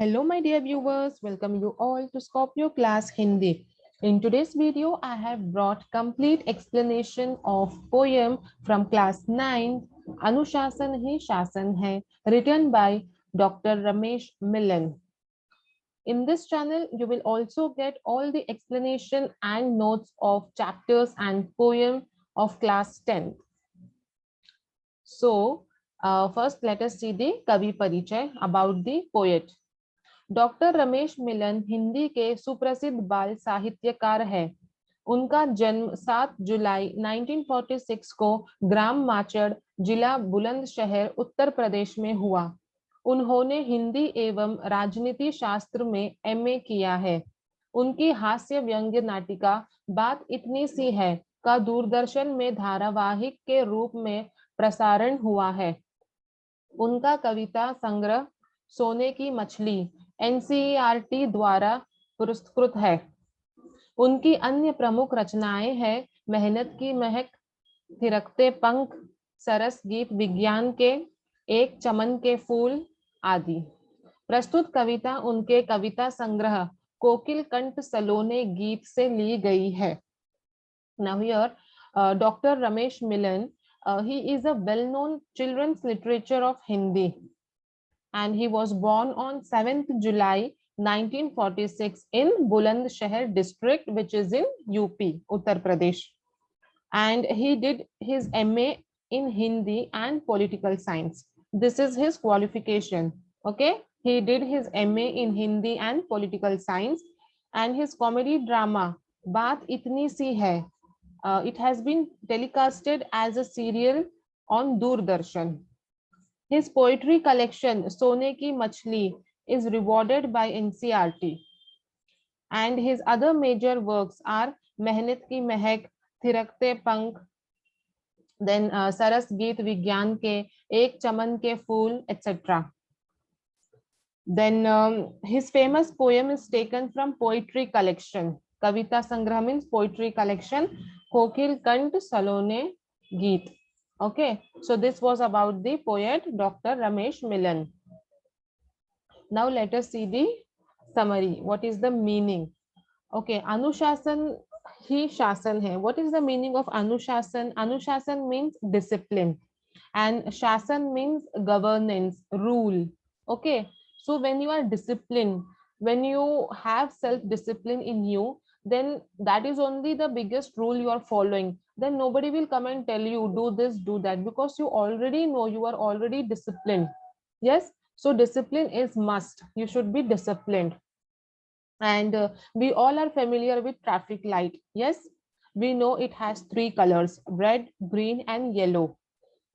Hello, my dear viewers. Welcome you all to Scorpio class Hindi. In today's video, I have brought complete explanation of poem from class 9, Anushasan Hi Shasan Hai, written by Dr. Ramesh Millen. In this channel, you will also get all the explanation and notes of chapters and poem of class 10. So, first let us see the Kavi Parichay about the poet. Doctor Ramesh Milan Hindi के सुप्रसिद्ध बाल साहित्यकार हैं। उनका जन्म 7 जुलाई 1946 को ग्राम माचड़, जिला बुलंदशहर, उत्तर प्रदेश में हुआ। उन्होंने हिंदी एवं राजनीति शास्त्र में एमए किया है। उनकी हास्य व्यंग्य नाटिका बात इतनी सी है का दूरदर्शन में धारावाहिक के रूप में प्रसारण हुआ है। उनका कविता संग्रह सोने की मछली एनसीईआरटी द्वारा पुरस्कृत है। उनकी अन्य प्रमुख रचनाएं हैं मेहनत की महक, थिरकते पंख, सरस गीत विज्ञान के, एक चमन के फूल आदि। प्रस्तुत कविता उनके कविता संग्रह कोकिल कंठ सलोने गीत से ली गई है। Now here, Dr. Ramesh Millen, he is a well-known children's literature of Hindi, and he was born on 7th July 1946 in Bulandshahr district, which is in UP, Uttar Pradesh. And he did his MA in Hindi and political science. This is his qualification. Okay, he did his MA in Hindi and political science, and his comedy drama Baat Itni Si Hai, it has been telecasted as a serial on Doordarshan. His poetry collection Sone Ki Machli is rewarded by NCRT, and his other major works are Mehnat Ki Mehak, Thirakte Pank, then Saras Geet Vigyan Ke, Ek Chaman Ke Phool, etc. Then his famous poem is taken from poetry collection. Kavita Sangrah means poetry collection, Kokil Kant Salone Geet. Okay, so this was about the poet Dr. Ramesh Millen. Now let us see the summary. What is the meaning? Okay, Anushasan Hi Shasan hai. What is the meaning of Anushasan? Anushasan means discipline, and Shasan means governance, rule. Okay, so when you are disciplined, when you have self-discipline in you, then that is only the biggest rule you are following. Then nobody will come and tell you do this, do that, because you already know, you are already disciplined. Yes, so discipline is must. You should be disciplined. And we all are familiar with traffic light. Yes, we know it has three colors: red, green, and yellow.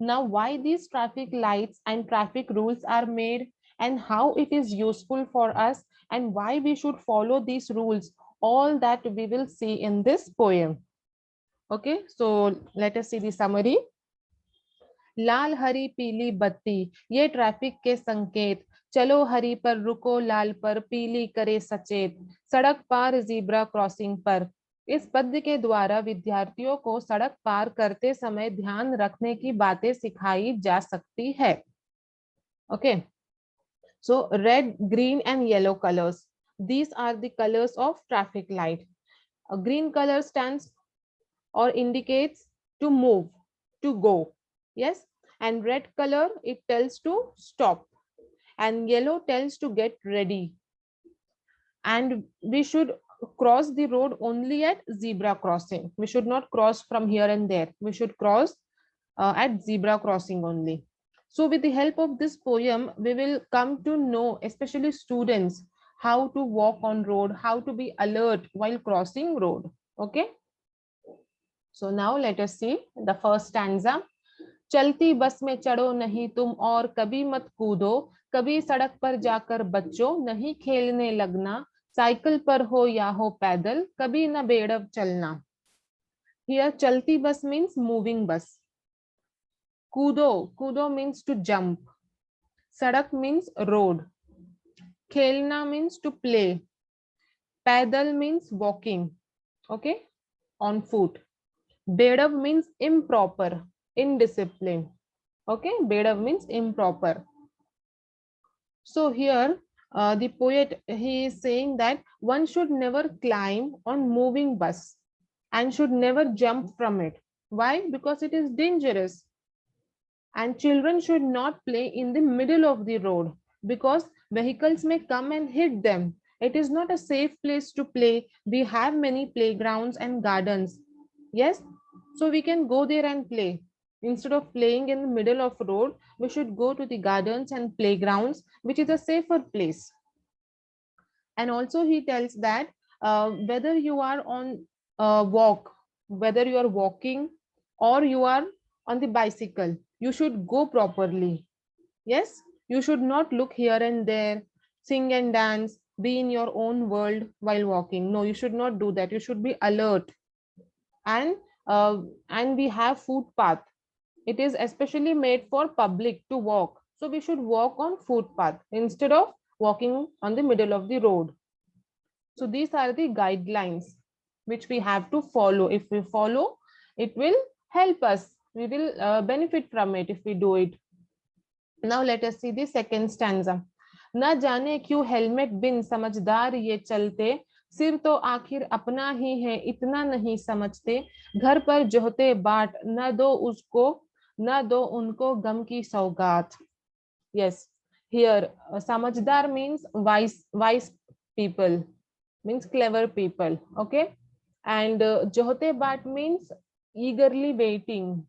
Now, why these traffic lights and traffic rules are made, and how it is useful for us, and why we should follow these rules, all that we will see in this poem. Okay, so let us see the summary. लाल हरी पीली बत्ती ये traffic के संकेत, चलो हरी पर रुको लाल पर पीली करे सचेत, सड़क पार जीब्रा क्रॉसिंग पर। इस पद्य के द्वारा विद्यार्थियों को सड़क पार करते समय ध्यान रखने की बातें सिखाई जा सकती है। Okay, so red, green and yellow colours, these are the colors of traffic light. A green color stands or indicates to move, to go. Yes, and red color, it tells to stop, and yellow tells to get ready. And we should cross the road only at zebra crossing. We should not cross from here and there. We should cross at zebra crossing only. So with the help of this poem, we will come to know, especially students, how to walk on road, how to be alert while crossing road. Okay, so now let us see the first stanza. चलती बस में चढ़ो नहीं तुम और कभी मत कूदो, कभी सड़क पर जाकर बच्चों नहीं खेलने लगना, साइकिल पर हो या हो पैदल कभी न बेड़व चलना। Here चलती बस means moving bus. कूदो, कूदो means to jump. सड़क means road. खेलना means to play. पैदल means walking. Okay, on foot. बेड़व means improper, indiscipline. Okay, bedav means improper. So here The poet, he is saying that one should never climb on moving bus and should never jump from it. Why? Because it is dangerous. And children should not play in the middle of the road because vehicles may come and hit them. It is not a safe place to play. We have many playgrounds and gardens. Yes, so we can go there and play. Instead of playing in the middle of road, we should go to the gardens and playgrounds, which is a safer place. And also he tells that whether you are on walk, whether you are walking or you are on the bicycle, you should go properly. Yes, you should not look here and there, sing and dance, be in your own world while walking. No, you should not do that. You should be alert. And uh, and we have footpath. It is especially made for public to walk, so we should walk on footpath instead of walking on the middle of the road. So these are the guidelines which we have to follow. If we follow, it will help us. We will benefit from it if we do it. Now let us see the second stanza. न जाने क्यों helmet बिन समझदार ये चलते, सिर तो आखिर अपना ही है इतना नहीं समझते, घर पर जोहते बाट न दो उसको, न दो उनको गम की सौगात. Yes, here samajhdar means wise people, means clever people. Okay, and johte bat means eagerly waiting.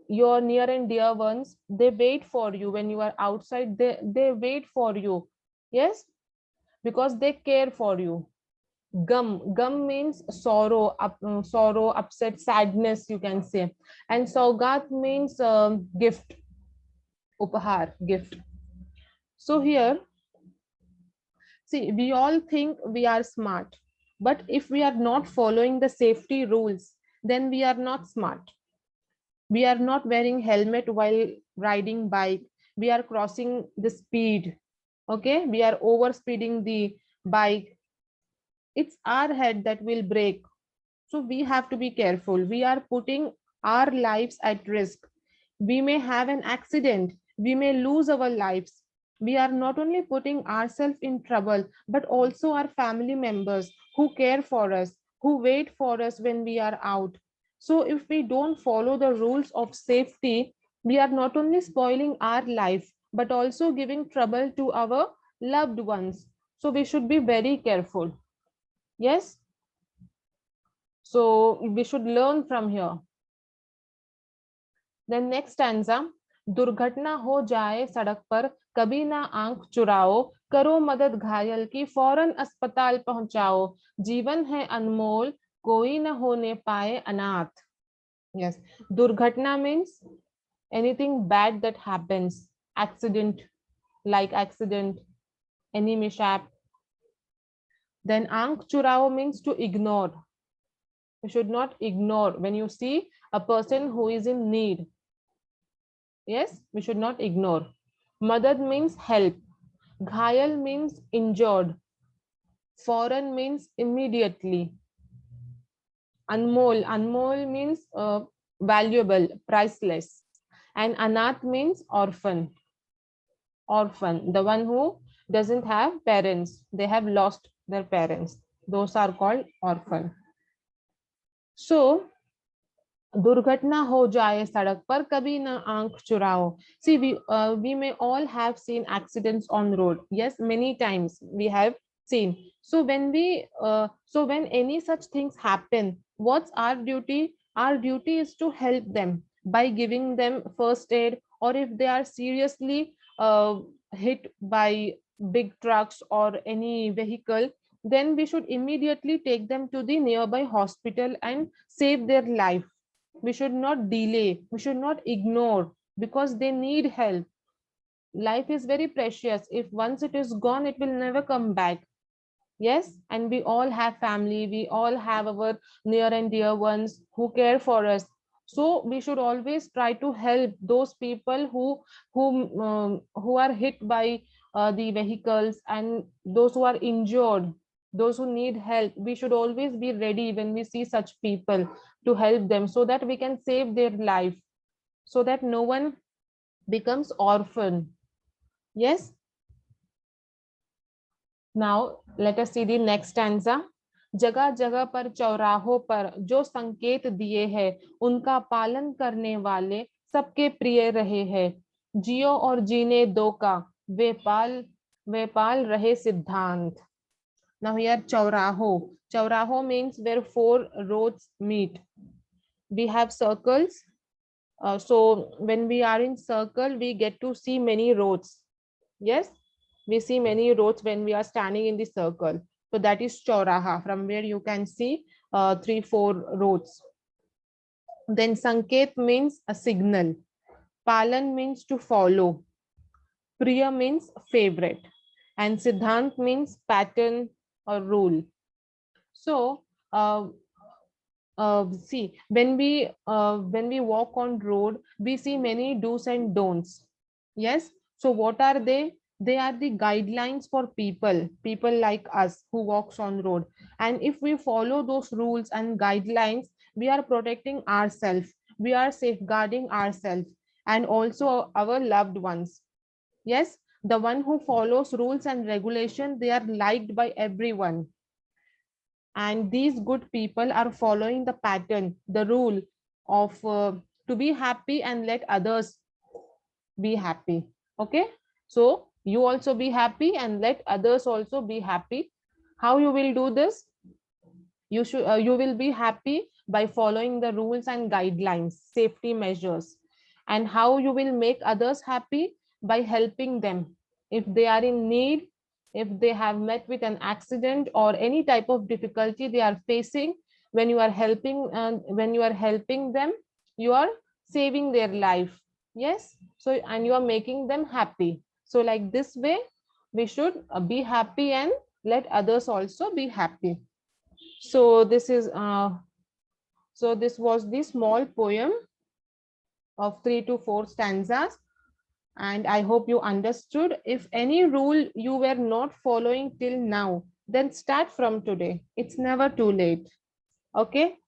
Your near and dear ones, they wait for you when you are outside. They wait for you. Yes, because they care for you. Gum means sorrow, sorrow, upset, sadness, you can say. And saugat means gift, upahar, gift. So here, see, we all think we are smart, but if we are not following the safety rules, then we are not smart. We are not wearing helmet while riding bike. We are crossing the speed. Okay, we are over speeding the bike. It's our head that will break. So we have to be careful. We are putting our lives at risk. We may have an accident. We may lose our lives. We are not only putting ourselves in trouble, but also our family members who care for us, who wait for us when we are out. So if we don't follow the rules of safety, we are not only spoiling our life, but also giving trouble to our loved ones. So we should be very careful. Yes. So we should learn from here. Then next stanza, दुर्घटना हो जाए सड़क पर कभी ना आंख चुराओ, करो मदद घायल की फौरन अस्पताल पहुंचाओ, जीवन है अनमोल कोई न होने पाए अनाथ. Yes, durghatna means anything bad that happens, accident, like accident, any mishap. Then aankh churao means to ignore. You should not ignore when you see a person who is in need. Yes, we should not ignore. Madad means help. Ghayal means injured. Foreign means immediately. Anmol means valuable, priceless. And anath means orphan. Orphan, the one who doesn't have parents. They have lost their parents. Those are called orphan. So दुर्घटना हो जाए सड़क पर कभी ना आंख चुराओ. See, we may all have seen accidents on road. Yes, many times we have seen. So when any such things happen, what's our duty? Our duty is to help them by giving them first aid, or if they are seriously hit by big trucks or any vehicle, then we should immediately take them to the nearby hospital and save their life. We should not delay, we should not ignore, because they need help. Life is very precious. If once it is gone, it will never come back. Yes, and we all have family, we all have our near and dear ones who care for us. So we should always try to help those people who are hit by the vehicles, and those who are injured, those who need help. We should always be ready when we see such people to help them, so that we can save their life, so that no one becomes orphan. Yes. Now let us see the next stanza. जगह जगह पर चौराहों पर जो संकेत दिए हैं उनका पालन करने वाले सबके प्रिय रहे हैं। जियो और जीने दो का वे पाल रहे सिद्धांत। Now here chauraho. Chauraho means where four roads meet. We have circles. So when we are in circle, we get to see many roads. Yes, we see many roads when we are standing in the circle. So that is chauraha, from where you can see 3-4 roads. Then sanket means a signal. Palan means to follow. Priya means favorite. And siddhant means pattern or rule. So see, when we walk on road, we see many do's and don'ts. Yes, so what are they? They are the guidelines for people like us who walks on road. And if we follow those rules and guidelines, we are protecting ourselves, we are safeguarding ourselves and also our loved ones. Yes, the one who follows rules and regulation, they are liked by everyone, and these good people are following the pattern, the rule of to be happy and let others be happy. Okay, so you also be happy and let others also be happy. How you will do this? You will be happy by following the rules and guidelines, safety measures. And how you will make others happy? By helping them if they are in need, if they have met with an accident or any type of difficulty they are facing. When you are helping, when you are helping them, you are saving their life. Yes, so and you are making them happy. So like this way we should be happy and let others also be happy. So this was the small poem of 3 to 4 stanzas, and I hope you understood. If any rule you were not following till now, then start from today. It's never too late. Okay.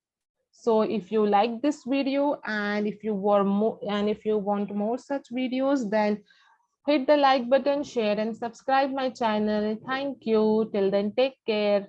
So if you like this video and if you want more such videos, then hit the like button, share and subscribe my channel. Thank you. Till then, take care.